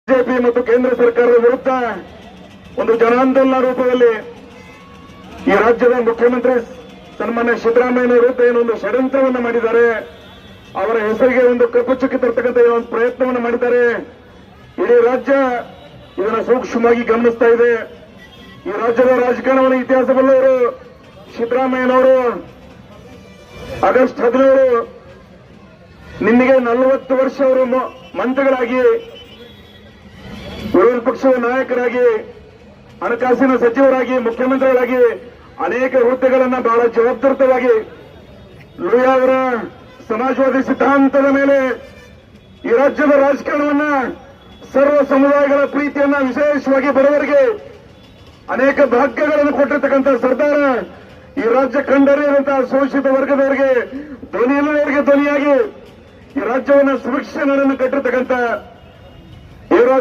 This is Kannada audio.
ಬಿಜೆಪಿ ಮತ್ತು ಕೇಂದ್ರ ಸರ್ಕಾರದ ವಿರುದ್ಧ ಒಂದು ಜನಾಂದೋಲನ ರೂಪದಲ್ಲಿ ಈ ರಾಜ್ಯದ ಮುಖ್ಯಮಂತ್ರಿ ಸನ್ಮಾನ್ಯ ಸಿದ್ದರಾಮಯ್ಯ ವಿರುದ್ಧ ಏನೊಂದು ಷಡ್ಯಂತ್ರವನ್ನು ಮಾಡಿದ್ದಾರೆ. ಅವರ ಹೆಸರಿಗೆ ಒಂದು ಕಪ್ಪು ಚುಕ್ಕಿ ತರ್ತಕ್ಕಂಥ ಒಂದು ಪ್ರಯತ್ನವನ್ನು ಮಾಡಿದ್ದಾರೆ. ಇಡೀ ರಾಜ್ಯ ಇದನ್ನು ಸೂಕ್ಷ್ಮವಾಗಿ ಗಮನಿಸ್ತಾ ಇದೆ. ಈ ರಾಜ್ಯದ ರಾಜಕಾರಣವನ್ನು ಇತಿಹಾಸಬಲ್ಲವರು ಸಿದ್ದರಾಮಯ್ಯನವರು ಆಗಸ್ಟ್ 17 ನಿನ್ನೆಗೆ 40 ವರ್ಷ ಅವರು ಮಂತ್ರಿಗಳಾಗಿ, ವಿರೋಧ ಪಕ್ಷದ ನಾಯಕರಾಗಿ, ಹಣಕಾಸಿನ ಸಚಿವರಾಗಿ, ಮುಖ್ಯಮಂತ್ರಿಗಳಾಗಿ ಅನೇಕ ಹುದ್ದೆಗಳನ್ನು ಬಹಳ ಜವಾಬ್ದಾರಿತವಾಗಿ ಲೋಹಿಯಾ ಅವರ ಸಮಾಜವಾದಿ ಸಿದ್ಧಾಂತದ ಮೇಲೆ ಈ ರಾಜ್ಯದ ರಾಜಕಾರಣವನ್ನ ಸರ್ವ ಸಮುದಾಯಗಳ ಪ್ರೀತಿಯನ್ನ ವಿಶೇಷವಾಗಿ ಬಡವರಿಗೆ ಅನೇಕ ಭಾಗ್ಯಗಳನ್ನು ಕೊಟ್ಟಿರ್ತಕ್ಕಂಥ ಸರ್ದಾರ ಈ ರಾಜ್ಯ ಕಂಡರಿರುವಂತಹ ಶೋಷಿತ ವರ್ಗದವರಿಗೆ ಧ್ವನಿ ಇಲ್ಲದವರಿಗೆ ಧ್ವನಿಯಾಗಿ ಈ ರಾಜ್ಯವನ್ನು ಸುರಕ್ಷೆ ನಾಡನ್ನು ಕಟ್ಟಿರ್ತಕ್ಕಂಥ